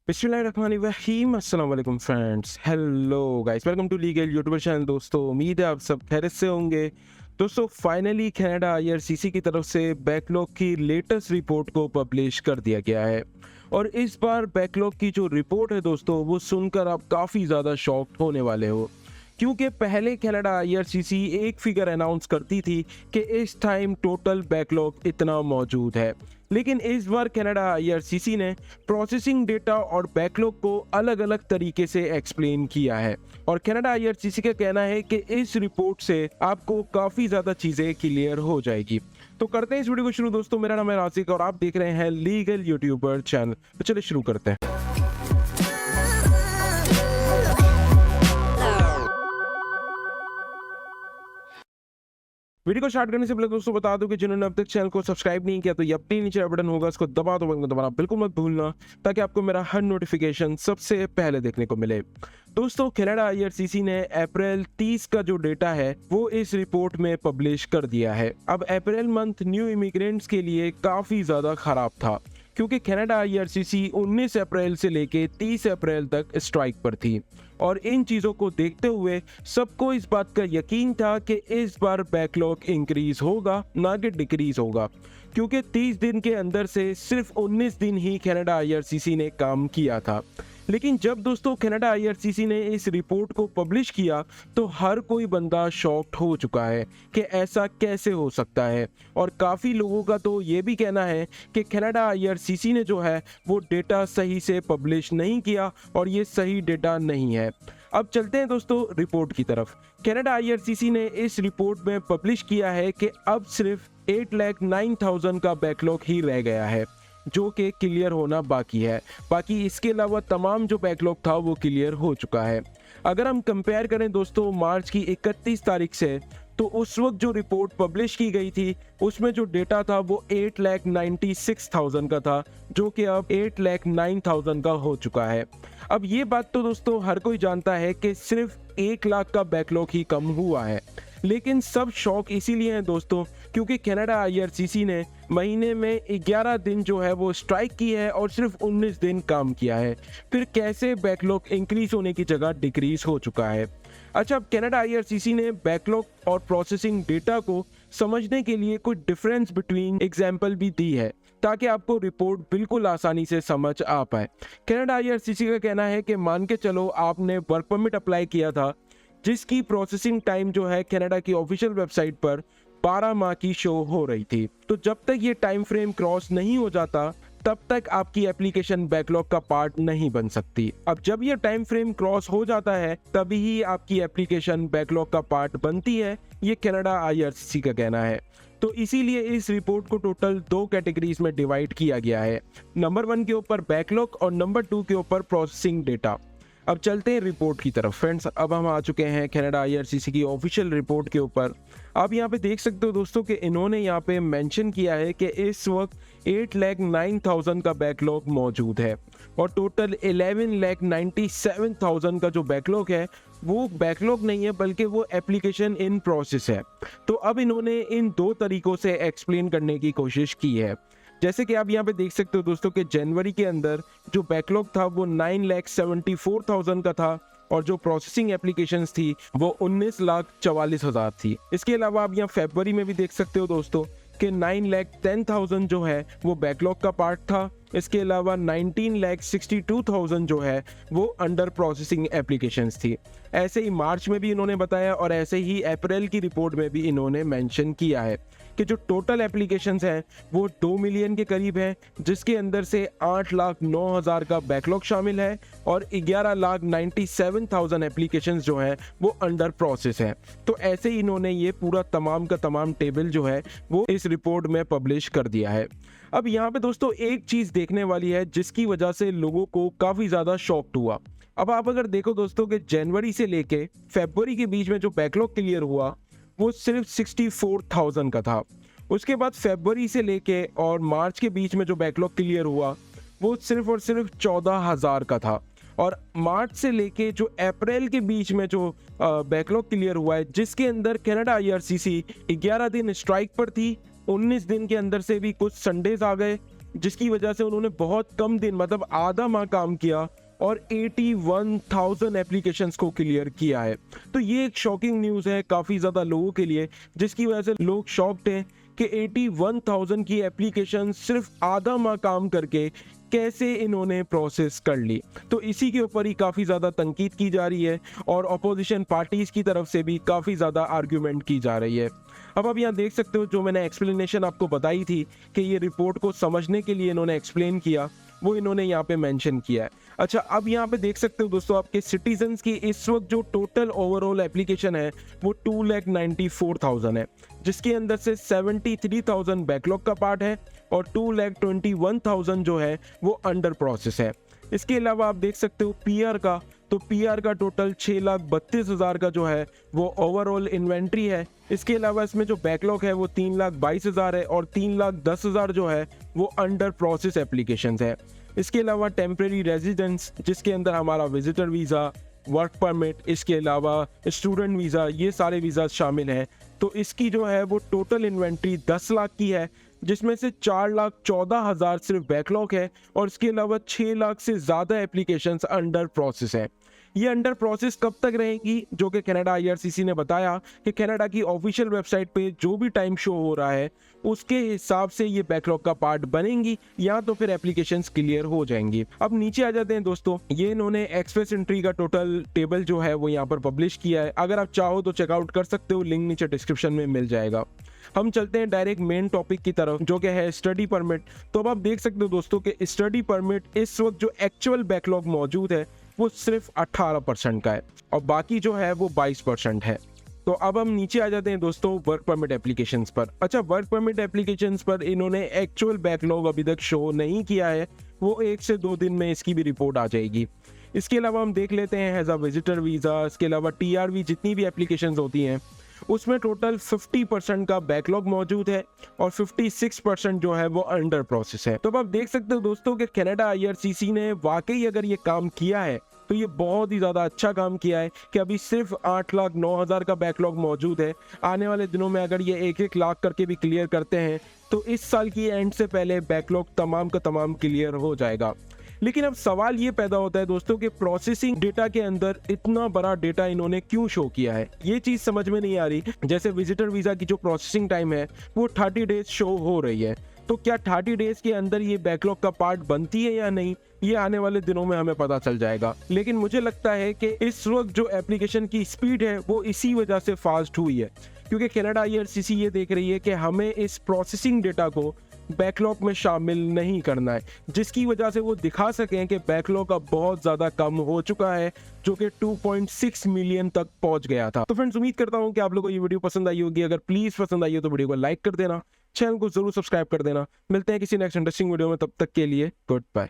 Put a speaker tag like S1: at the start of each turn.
S1: बिस्मिल्लाहिर्रहमानिर्रहीम अस्सलाम वालेकुम friends. Hello guys, welcome to legal YouTuber channel. दोस्तों उम्मीद है आप सब खैरियत से होंगे। दोस्तों फाइनली कनाडा आईआरसीसी की तरफ से बैकलॉग की लेटेस्ट रिपोर्ट को पब्लिश कर दिया गया है और इस बार बैकलॉग की जो रिपोर्ट है दोस्तों वो सुनकर आप काफ़ी ज़्यादा शॉक्ड होने वाले हो, क्योंकि पहले कनाडा आईआरसीसी एक फिगर अनाउंस करती थी कि इस टाइम टोटल बैकलॉग इतना मौजूद है, लेकिन इस बार कनाडा आईआरसीसी ने प्रोसेसिंग डेटा और बैकलॉग को अलग अलग तरीके से एक्सप्लेन किया है और कनाडा आईआरसीसी का कहना है कि इस रिपोर्ट से आपको काफ़ी ज़्यादा चीज़ें क्लियर हो जाएगी। तो करते हैं इस वीडियो को शुरू। दोस्तों मेरा नाम है राशिक और आप देख रहे हैं लीगल यूट्यूबर चैनल। तो चलिए शुरू करते हैं। वीडियो को स्टार्ट करने से पहले दोस्तों बता दूं कि जिन्होंने अब तक चैनल को सब्सक्राइब नहीं किया तो ये अपने नीचे बटन होगा, उसको दबा दो, बटन को दबाना बिल्कुल मत भूलना ताकि आपको मेरा हर नोटिफिकेशन सबसे पहले देखने को मिले। दोस्तों कनाडा आईआरसीसी ने अप्रैल 30 का जो डेटा है वो इस रिपोर्ट में पब्लिश कर दिया है। अब अप्रैल मंथ न्यू इमिग्रेंट्स के लिए काफी ज्यादा खराब था, क्योंकि कनाडा आईआरसीसी 19 अप्रैल से लेके 30 अप्रैल तक स्ट्राइक पर थी और इन चीज़ों को देखते हुए सबको इस बात का यकीन था कि इस बार बैकलॉग इंक्रीज होगा ना कि डिक्रीज होगा, क्योंकि 30 दिन के अंदर से सिर्फ 19 दिन ही कनाडा आईआरसीसी ने काम किया था। लेकिन जब दोस्तों कनाडा आईआरसीसी ने इस रिपोर्ट को पब्लिश किया तो हर कोई बंदा शॉक्ड हो चुका है कि ऐसा कैसे हो सकता है और काफ़ी लोगों का तो ये भी कहना है कि कनाडा आईआरसीसी ने जो है वो डेटा सही से पब्लिश नहीं किया और ये सही डेटा नहीं है। अब चलते हैं दोस्तों रिपोर्ट की तरफ। कनाडा आईआरसीसी ने इस रिपोर्ट में पब्लिश किया है कि अब सिर्फ 8,09,000 का बैकलॉग ही रह गया है जो कि क्लियर होना बाकी है। बाकी इसके अलावा तमाम जो बैकलॉग था वो क्लियर हो चुका है। अगर हम कंपेयर करें दोस्तों मार्च की 31 तारीख से, तो उस वक्त जो रिपोर्ट पब्लिश की गई थी उसमें जो डेटा था वो 8,96,000 का था, जो कि अब 8,09,000 का हो चुका है। अब ये बात तो दोस्तों हर कोई जानता है कि सिर्फ 1 लाख का बैकलॉग ही कम हुआ है, लेकिन सब शौक इसीलिए हैं दोस्तों क्योंकि कनाडा आईआरसीसी ने महीने में 11 दिन जो है वो स्ट्राइक की है और सिर्फ 19 दिन काम किया है। फिर कैसे बैकलॉग इंक्रीज होने की जगह डिक्रीज हो चुका है। अच्छा, अब कनाडा आईआरसीसी ने बैकलॉग और प्रोसेसिंग डेटा को समझने के लिए कुछ डिफरेंस बिटवीन एग्जाम्पल भी दी है ताकि आपको रिपोर्ट बिल्कुल आसानी से समझ आ पाए। कनाडा आईआरसीसी का कहना है कि मान के चलो आपने वर्क परमिट अप्लाई किया था जिसकी प्रोसेसिंग टाइम जो है कनाडा की ऑफिशियल वेबसाइट पर 12 माह की शो हो रही थी, तो जब तक ये टाइम फ्रेम क्रॉस नहीं हो जाता तब तक आपकी एप्लीकेशन बैकलॉग का पार्ट नहीं बन सकती। अब जब ये टाइम फ्रेम क्रॉस हो जाता है तभी ही आपकी एप्लीकेशन बैकलॉग का पार्ट बनती है, ये कनाडा आईआरसीसी का कहना है। तो इसीलिए इस रिपोर्ट को टोटल 2 कैटेगरीज में डिवाइड किया गया है, नंबर 1 के ऊपर बैकलॉग और नंबर 2 के ऊपर प्रोसेसिंग डेटा। अब चलते हैं रिपोर्ट की तरफ फ्रेंड्स। अब हम आ चुके हैं कनाडा आईआरसीसी की ऑफिशियल रिपोर्ट के ऊपर। आप यहाँ पे देख सकते हो दोस्तों कि इन्होंने यहाँ पे मेंशन किया है कि इस वक्त 8,09,000 का बैकलॉग मौजूद है और टोटल 11,97,000 का जो बैकलॉग है वो बैकलॉग नहीं है बल्कि वो एप्लीकेशन इन प्रोसेस है। तो अब इन्होंने इन 2 तरीकों से एक्सप्लेन करने की कोशिश की है। जैसे कि आप यहाँ पे देख सकते हो दोस्तों कि जनवरी के अंदर जो बैकलॉग था वो 9,74,000 का था और जो प्रोसेसिंग एप्लीकेशंस थी वो 19,44,000 थी। इसके अलावा आप यहाँ फरवरी में भी देख सकते हो दोस्तों कि 9,10,000 जो है वो बैकलॉग का पार्ट था। इसके अलावा 19,62,000 जो है वो अंडर प्रोसेसिंग एप्लीकेशंस थी। ऐसे ही मार्च में भी इन्होंने बताया और ऐसे ही अप्रैल की रिपोर्ट में भी इन्होंने मेंशन किया है कि जो टोटल एप्लीकेशंस हैं वो 2 मिलियन के करीब है, जिसके अंदर से 8,09,000 का बैकलॉग शामिल है और 11,97,000 एप्लीकेशंस जो हैं वो अंडर प्रोसेस है। तो ऐसे ही इन्होंने ये पूरा तमाम का तमाम टेबल जो है वो इस रिपोर्ट में पब्लिश कर दिया है। अब यहाँ पे दोस्तों एक चीज़ देखने वाली है जिसकी वजह से लोगों को काफ़ी ज़्यादा शॉक्ड हुआ। अब आप अगर देखो दोस्तों कि जनवरी से लेके फरवरी के बीच में जो बैकलॉग क्लियर हुआ वो सिर्फ 64,000 का था। उसके बाद फरवरी से लेके और मार्च के बीच में जो बैकलॉग क्लियर हुआ वो सिर्फ और सिर्फ 14,000 का था और मार्च से लेके जो अप्रैल के बीच में जो बैकलॉग क्लियर हुआ है जिसके अंदर कनाडा आईआरसीसी 11 दिन स्ट्राइक पर थी, 19 दिन के अंदर से भी कुछ संडेज आ गए जिसकी वजह से उन्होंने बहुत कम दिन मतलब आधा माह काम किया और 81,000 एप्लीकेशंस को क्लियर किया है। तो ये एक शॉकिंग न्यूज़ है काफ़ी ज़्यादा लोगों के लिए, जिसकी वजह से लोग शॉक्ड हैं कि 81,000 की एप्लीकेशन सिर्फ आधा माह काम करके कैसे इन्होंने प्रोसेस कर ली। तो इसी के ऊपर ही काफ़ी ज़्यादा तनकीद की जा रही है और अपोजिशन पार्टीज़ की तरफ से भी काफ़ी ज़्यादा आर्ग्यूमेंट की जा रही है। अब आप यहाँ देख सकते हो जो मैंने एक्सप्लेनेशन आपको बताई थी कि ये रिपोर्ट को समझने के लिए इन्होंने एक्सप्लेन किया, वो इन्होंने यहाँ पे मेंशन किया है। अच्छा, अब यहाँ पे देख सकते हो दोस्तों आपके सिटीजन्स की इस वक्त जो टोटल ओवरऑल एप्लीकेशन है वो 2,94,000 है, जिसके अंदर से 73,000 बैकलॉग का पार्ट है और 2,21,000 जो है वो अंडर प्रोसेस है। इसके अलावा आप देख सकते हो पीआर का, तो पीआर का टोटल 6,32,000 का जो है वो ओवरऑल इन्वेंट्री है। इसके अलावा इसमें जो बैकलॉग है वो 3,22,000 है और 3,10,000 जो है वो अंडर प्रोसेस एप्लीकेशंस है। इसके अलावा टेम्परेरी रेजिडेंस, जिसके अंदर हमारा विजिटर वीज़ा, वर्क परमिट, इसके अलावा स्टूडेंट वीज़ा, ये सारे वीज़ा शामिल हैं। तो इसकी जो है वो टोटल इन्वेंट्री 10 लाख की है, जिसमें से 4,14,000 सिर्फ बैकलॉग है और इसके अलावा 6 लाख से ज़्यादा एप्लीकेशंस अंडर प्रोसेस है। ये अंडर प्रोसेस कब तक रहेंगी, जो कि कनाडा IRCC ने बताया कि कनाडा की ऑफिशियल वेबसाइट पे जो भी टाइम शो हो रहा है उसके हिसाब से ये बैकलॉग का पार्ट बनेंगी या तो फिर एप्लीकेशंस क्लियर हो जाएंगी। अब नीचे आ जाते हैं दोस्तों, ये इन्होंने एक्सप्रेस एंट्री का टोटल टेबल जो है वो यहाँ पर पब्लिश किया है। अगर आप चाहो तो चेकआउट कर सकते हो, लिंक नीचे डिस्क्रिप्शन में मिल जाएगा। हम चलते हैं डायरेक्ट मेन टॉपिक की तरफ, जो कि है स्टडी परमिट। तो अब आप देख सकते हो दोस्तों कि स्टडी परमिट इस वक्त जो एक्चुअल बैकलॉग मौजूद है वो सिर्फ 18% का है और बाकी जो है वो 22% है। तो अब हम नीचे आ जाते हैं दोस्तों वर्क परमिट एप्लीकेशंस पर। अच्छा, वर्क परमिट एप्लीकेशंस पर इन्होंने एक्चुअल बैकलॉग अभी तक शो नहीं किया है, वो 1 से 2 दिन में इसकी भी रिपोर्ट आ जाएगी। इसके अलावा हम देख लेते हैं एज अ विजिटर वीज़ा, इसके अलावा TRV, जितनी भी एप्लीकेशंस होती हैं उसमें टोटल 50% का बैकलॉग मौजूद है और 56% जो है वो अंडर प्रोसेस है। तो अब आप देख सकते हो दोस्तों कि कनाडा IRCC ने वाकई अगर ये काम किया है तो ये बहुत ही ज़्यादा अच्छा काम किया है कि अभी सिर्फ 8,09,000 का बैकलॉग मौजूद है। आने वाले दिनों में अगर ये 1-1 लाख करके भी क्लियर करते हैं तो इस साल की एंड से पहले बैकलॉग तमाम का तमाम क्लियर हो जाएगा। लेकिन अब सवाल ये पैदा होता है दोस्तों कि प्रोसेसिंग डेटा के अंदर इतना बड़ा डेटा इन्होंने क्यों शो किया है, ये चीज़ समझ में नहीं आ रही। जैसे विजिटर वीज़ा की जो प्रोसेसिंग टाइम है वो 30 डेज शो हो रही है, तो क्या 30 डेज के अंदर ये बैकलॉग का पार्ट बनती है या नहीं, ये आने वाले दिनों में हमें पता चल जाएगा। लेकिन मुझे लगता है कि इस वक्त जो एप्लीकेशन की स्पीड है वो इसी वजह से फास्ट हुई है, क्योंकि कनाडा IRCC ये देख रही है कि हमें इस प्रोसेसिंग डेटा को बैकलॉग में शामिल नहीं करना है, जिसकी वजह से वो दिखा सकें कि बैकलॉग अब बहुत ज़्यादा कम हो चुका है, जो कि 2.6 मिलियन तक पहुंच गया था। तो फ्रेंड्स, उम्मीद करता हूं कि आप लोगों को ये वीडियो पसंद आई होगी। अगर प्लीज़ पसंद आई हो तो वीडियो को लाइक कर देना, चैनल को जरूर सब्सक्राइब कर देना। मिलते हैं किसी नेक्स्ट इंटरेस्टिंग वीडियो में, तब तक के लिए गुड बाय।